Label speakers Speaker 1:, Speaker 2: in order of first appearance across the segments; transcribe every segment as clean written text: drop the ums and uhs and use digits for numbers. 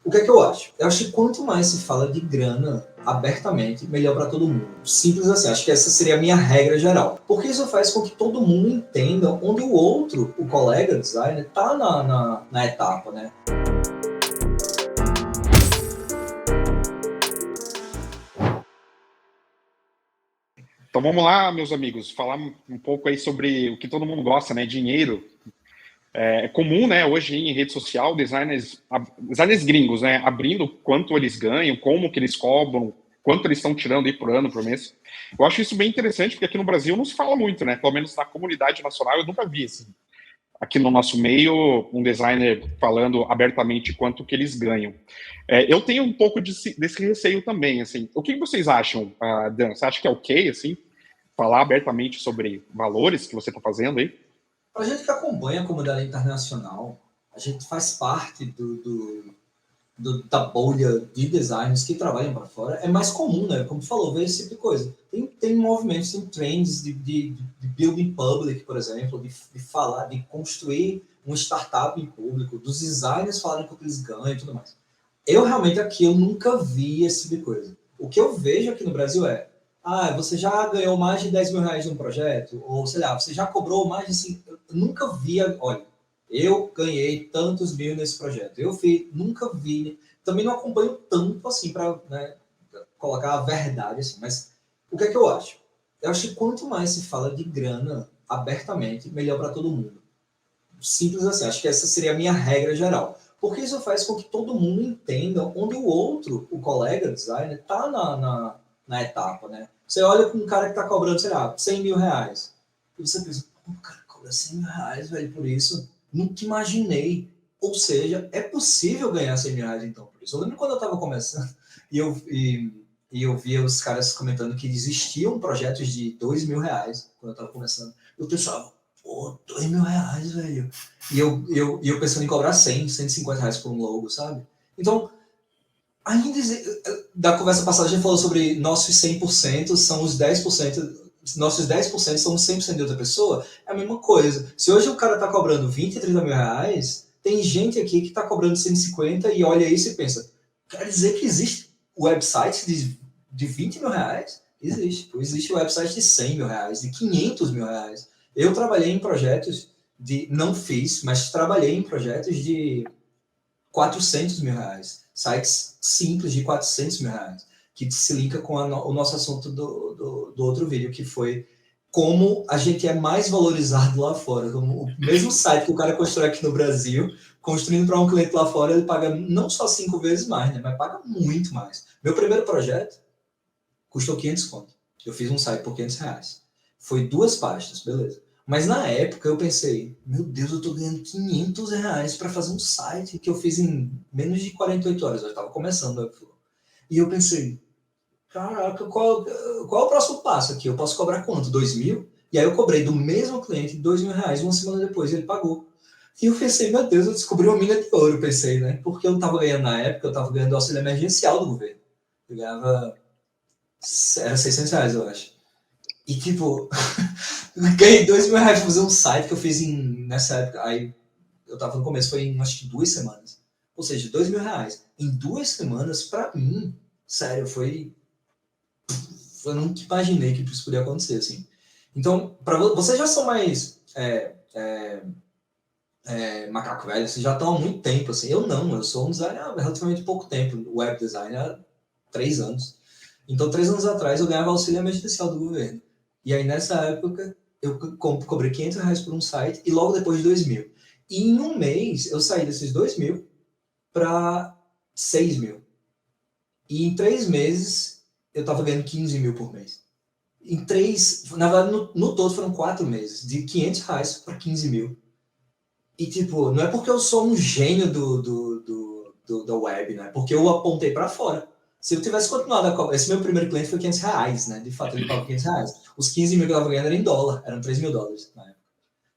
Speaker 1: O que é que eu acho? Eu acho que quanto mais se fala de grana abertamente, melhor para todo mundo. Simples assim, acho que essa seria a minha regra geral. Porque isso faz com que todo mundo entenda onde o outro, o colega designer, tá na etapa, né?
Speaker 2: Então vamos lá, meus amigos, falar um pouco aí sobre o que todo mundo gosta, né? Dinheiro. É comum, né, hoje em rede social, designers gringos, né, abrindo quanto eles ganham, como que eles cobram, quanto eles estão tirando aí por ano, por mês. Eu acho isso bem interessante, porque aqui no Brasil não se fala muito, né? Pelo menos na comunidade nacional eu nunca vi assim. Aqui no nosso meio, um designer falando abertamente quanto que eles ganham. Eu tenho um pouco desse receio também, assim. O que vocês acham, Dan? Você acha que é ok, assim, falar abertamente sobre valores que você está fazendo aí?
Speaker 1: Para a gente que acompanha a comunidade internacional, a gente faz parte da bolha de designers que trabalham para fora. É mais comum, né? Como tu falou, ver esse tipo de coisa. Tem movimentos, tem trends de building public, por exemplo, de falar, de construir uma startup em público, dos designers falarem quanto eles ganham e tudo mais. Eu realmente aqui eu nunca vi esse tipo de coisa. O que eu vejo aqui no Brasil é: você já ganhou mais de 10 mil reais num projeto? Ou, sei lá, você já cobrou mais de 5... Eu nunca vi, olha, eu ganhei tantos mil nesse projeto. Nunca vi, também não acompanho tanto assim para, né, colocar a verdade assim, mas o que é que eu acho? Eu acho que quanto mais se fala de grana abertamente, melhor para todo mundo. Simples assim, acho que essa seria a minha regra geral. Porque isso faz com que todo mundo entenda onde o outro, o colega designer, está na etapa, né? Você olha com um cara que está cobrando, sei lá, 100 mil reais. E você pensa, o cara cobra 100 mil reais, velho, por isso. Nunca imaginei. Ou seja, é possível ganhar 100 mil reais, então, por isso. Eu lembro quando eu estava começando e eu via os caras comentando que existiam projetos de 2 mil reais quando eu estava começando. Eu pensava, pô, 2 mil reais, velho. E eu pensando em cobrar 100, 150 reais por um logo, sabe? Então, ainda da conversa passada a gente falou sobre nossos 100% são os 10%, nossos 10% são os 100% de outra pessoa, é a mesma coisa. Se hoje o cara tá cobrando 20, 30 mil reais, tem gente aqui que tá cobrando 150 e olha isso e pensa, quer dizer que existe website de 20 mil reais? Existe. Existe website de 100 mil reais, de 500 mil reais. Eu trabalhei em projetos não fiz, mas trabalhei em projetos de 400 mil reais. Sites simples de 400 mil reais. Que se linka com o nosso assunto do outro vídeo, que foi como a gente é mais valorizado lá fora. Como o mesmo site que o cara constrói aqui no Brasil, construindo para um cliente lá fora, ele paga não só 5 vezes mais, né, mas paga muito mais. Meu primeiro projeto custou 500 conto. Eu fiz um site por 500 reais. Foi 2 páginas, beleza. Mas na época eu pensei, meu Deus, eu tô ganhando 500 reais para fazer um site que eu fiz em menos de 48 horas. Eu estava começando o Webflow. E eu pensei, caraca, qual é o próximo passo aqui? Eu posso cobrar quanto? 2 mil? E aí eu cobrei do mesmo cliente 2 mil reais, uma semana depois ele pagou. E eu pensei, meu Deus, eu descobri uma mina de ouro, pensei, né? Porque eu não estava ganhando na época, eu estava ganhando auxílio emergencial do governo. Eu ganhava, era 600 reais, eu acho. E tipo, ganhei 2 mil reais pra fazer um site que eu fiz nessa época. Aí eu tava no começo, foi em acho que 2 semanas. Ou seja, 2 mil reais. Em 2 semanas, pra mim, sério, foi. Eu nunca imaginei que isso podia acontecer, assim. Então, vocês já são mais macaco velho, vocês já estão há muito tempo, assim. Eu não, eu sou um designer há relativamente pouco tempo, web designer há 3 anos. Então, 3 anos atrás, eu ganhava auxílio emergencial do governo. E aí, nessa época, eu cobrei 500 reais por um site e logo depois 2 mil. E em um mês, eu saí desses 2 mil para 6 mil. E em 3 meses, eu estava ganhando 15 mil por mês. Na verdade, no todo foram 4 meses, de 500 reais para 15 mil. E, tipo, não é porque eu sou um gênio da web, né? Porque eu apontei para fora. Se eu tivesse continuado a cobrar... Esse meu primeiro cliente foi 500 reais, né? De fato, ele pagou 500 reais. Os 15 mil que eu estava ganhando eram em dólar. Eram 3 mil dólares na época.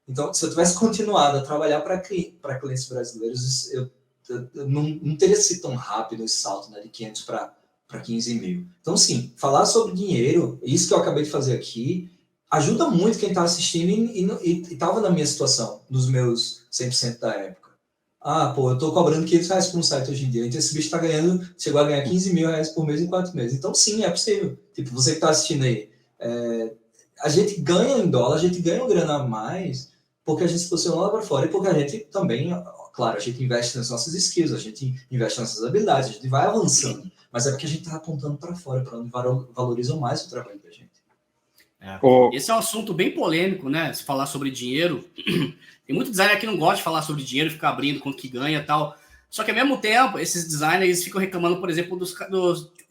Speaker 1: Então, se eu tivesse continuado a trabalhar para clientes brasileiros, eu não teria sido tão rápido esse salto, né? De 500 para 15 mil. Então, sim, falar sobre dinheiro, isso que eu acabei de fazer aqui, ajuda muito quem está assistindo e estava na minha situação, nos meus 100% da época. Ah, pô, eu tô cobrando R$ 500 por um site hoje em dia. Então esse bicho chegou a ganhar R$ 15.000 por mês em 4 meses. Então sim, é possível. Tipo, você que tá assistindo aí, a gente ganha em dólar, a gente ganha uma grana a mais porque a gente se posiciona lá para fora e porque a gente também, claro, a gente investe nas nossas skills, a gente investe nas nossas habilidades, a gente vai avançando. Mas é porque a gente tá apontando para fora, para onde valorizam mais o trabalho da gente.
Speaker 3: Esse é um assunto bem polêmico, né? Se falar sobre dinheiro. Tem muito designer que não gosta de falar sobre dinheiro, ficar abrindo quanto que ganha e tal. Só que ao mesmo tempo, esses designers ficam reclamando, por exemplo, do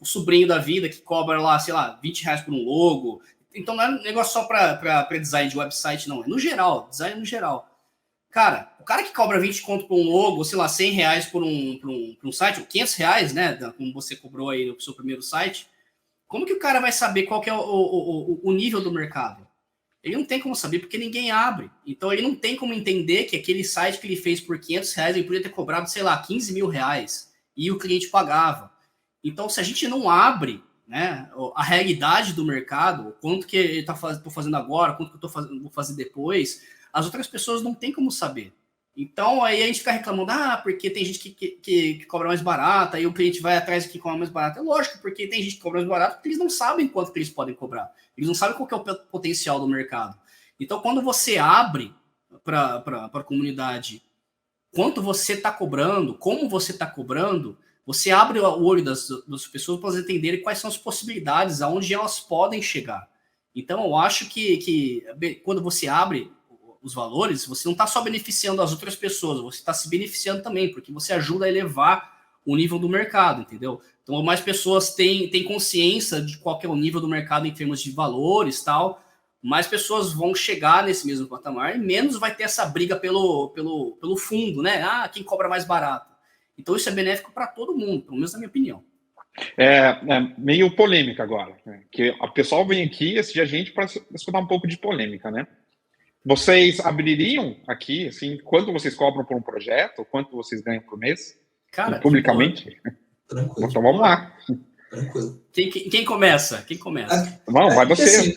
Speaker 3: sobrinho da vida que cobra lá, sei lá, R$ 20 por um logo. Então não é um negócio só para design de website, não. É no geral, design no geral. Cara, o cara que cobra 20 conto por um logo, sei lá, R$ 100 por um site, ou R$ 500, né? Como você cobrou aí no seu primeiro site. Como que o cara vai saber qual que é o nível do mercado? Ele não tem como saber porque ninguém abre. Então ele não tem como entender que aquele site que ele fez por R$ 500, ele podia ter cobrado, sei lá, R$ 15.000 e o cliente pagava. Então se a gente não abre, né, a realidade do mercado, quanto que ele tô fazendo agora, quanto que vou fazer depois, as outras pessoas não têm como saber. Então aí a gente fica reclamando, porque tem gente que cobra mais barato, aí o cliente vai atrás de quem cobra mais barato. É lógico, porque tem gente que cobra mais barato porque eles não sabem quanto que eles podem cobrar. Eles não sabem qual que é o potencial do mercado. Então, quando você abre para a comunidade quanto você está cobrando, como você está cobrando, você abre o olho das pessoas para elas entenderem quais são as possibilidades, aonde elas podem chegar. Então, eu acho que quando você abre os valores, você não está só beneficiando as outras pessoas, você está se beneficiando também, porque você ajuda a elevar o nível do mercado, entendeu? Então, mais pessoas têm consciência de qual é o nível do mercado em termos de valores, tal, mais pessoas vão chegar nesse mesmo patamar e menos vai ter essa briga pelo fundo, né? Quem cobra mais barato. Então, isso é benéfico para todo mundo, pelo menos na minha opinião.
Speaker 2: É meio polêmica agora, né? Que o pessoal vem aqui assistir a gente para escutar um pouco de polêmica, né? Vocês abririam aqui, assim, quanto vocês cobram por um projeto, quanto vocês ganham por mês?
Speaker 3: Cara,
Speaker 2: publicamente?
Speaker 1: Tranquilo.
Speaker 2: Então vamos lá.
Speaker 1: Tranquilo.
Speaker 3: Quem começa? Quem começa?
Speaker 2: Não, vai você.
Speaker 1: Assim,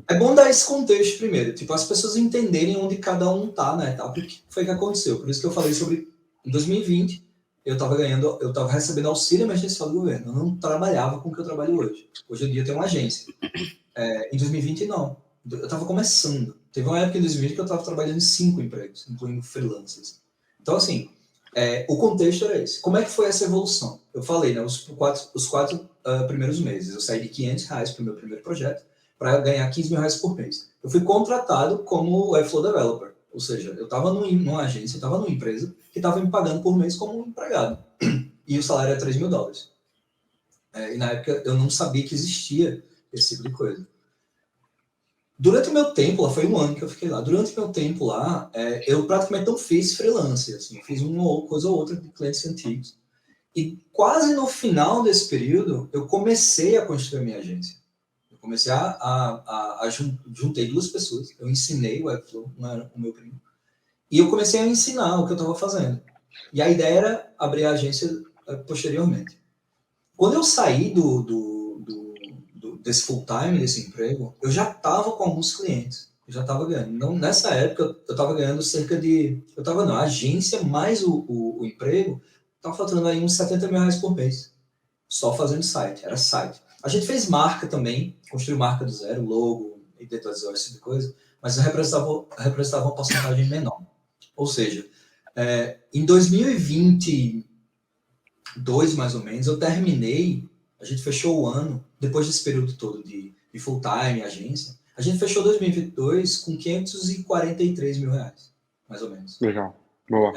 Speaker 1: é bom dar esse contexto primeiro, tipo, as pessoas entenderem onde cada um tá, né, tal, o que foi que aconteceu. Por isso que eu falei sobre, em 2020, eu tava recebendo auxílio emergencial do governo, eu não trabalhava com o que eu trabalho hoje. Hoje em dia eu tenho uma agência. Em 2020, não. Eu tava começando. Teve uma época em 2020 que eu tava trabalhando em 5 empregos, incluindo freelancers. Então, assim, o contexto era esse. Como é que foi essa evolução? Eu falei, né, os quatro primeiros meses, eu saí de R$ 500 para o meu primeiro projeto, para ganhar R$ 15.000 por mês. Eu fui contratado como Webflow Developer, ou seja, eu estava numa agência, eu estava numa empresa que estava me pagando por mês como um empregado, e o salário era $3.000. E na época eu não sabia que existia esse tipo de coisa. Durante o meu tempo lá, foi um ano que eu fiquei lá, durante o meu tempo lá, eu praticamente não fiz freelance, assim, eu fiz uma coisa ou outra de clientes antigos. E quase no final desse período, eu comecei a construir a minha agência. Eu comecei juntei 2 pessoas, eu ensinei o Webflow, não era o meu primo, e eu comecei a ensinar o que eu estava fazendo. E a ideia era abrir a agência posteriormente. Quando eu saí desse full-time, desse emprego, eu já estava com alguns clientes, eu já estava ganhando. Então, nessa época, eu estava ganhando a agência mais o emprego, estava faturando aí uns R$ 70.000 por mês, só fazendo site, era site. A gente fez marca também, construiu marca do zero, logo, editorizou, esse tipo de coisa, mas representava uma porcentagem menor. Ou seja, em 2022, mais ou menos, eu terminei, a gente fechou o ano, depois desse período todo de full-time, agência, a gente fechou 2022 com R$ 543.000, mais ou menos.
Speaker 2: Legal, boa.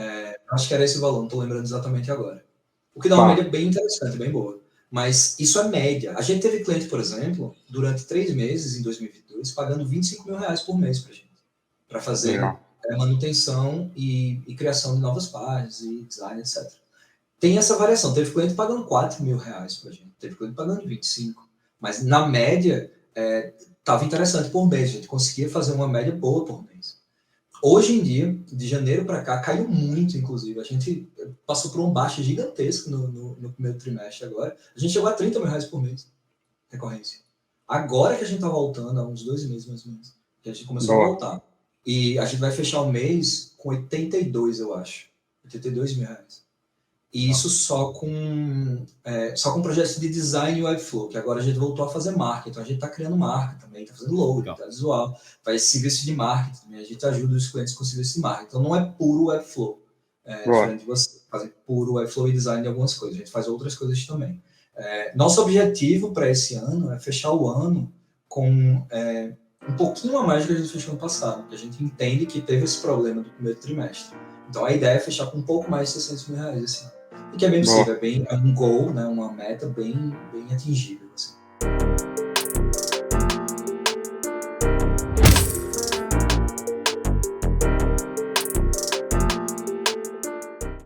Speaker 1: Acho que era esse o valor, não estou lembrando exatamente agora. O que dá uma média bem interessante, bem boa. Mas isso é média. A gente teve cliente, por exemplo, durante 3 meses, em 2022, pagando R$ 25.000 por mês para gente, para fazer manutenção e criação de novas páginas e design, etc. Tem essa variação. Teve cliente pagando R$ 4.000 para gente, teve cliente pagando 25. Mas na média, estava interessante por mês. A gente conseguia fazer uma média boa por mês. Hoje em dia, de janeiro para cá, caiu muito, inclusive. A gente passou por um baixo gigantesco no primeiro trimestre agora. A gente chegou a R$ 30.000 por mês, recorrência. Agora que a gente está voltando, há uns 2 meses mais ou menos, que a gente começou a voltar. E a gente vai fechar o mês com 82, eu acho. 82 mil reais. E isso só com projetos de design e Webflow, que agora a gente voltou a fazer marca. Então a gente está criando marca também, está fazendo logo, está visual, faz serviço de marketing também. A gente ajuda os clientes com serviço de marketing. Então não é puro Webflow. Diferente de você fazer puro Webflow e design de algumas coisas. A gente faz outras coisas também. Nosso objetivo para esse ano é fechar o ano com um pouquinho a mais do que a gente fechou no passado, porque a gente entende que teve esse problema do primeiro trimestre. Então a ideia é fechar com um pouco mais de 600 mil reais esse ano. E que é bem possível, é um goal, né, uma meta bem atingível. Assim.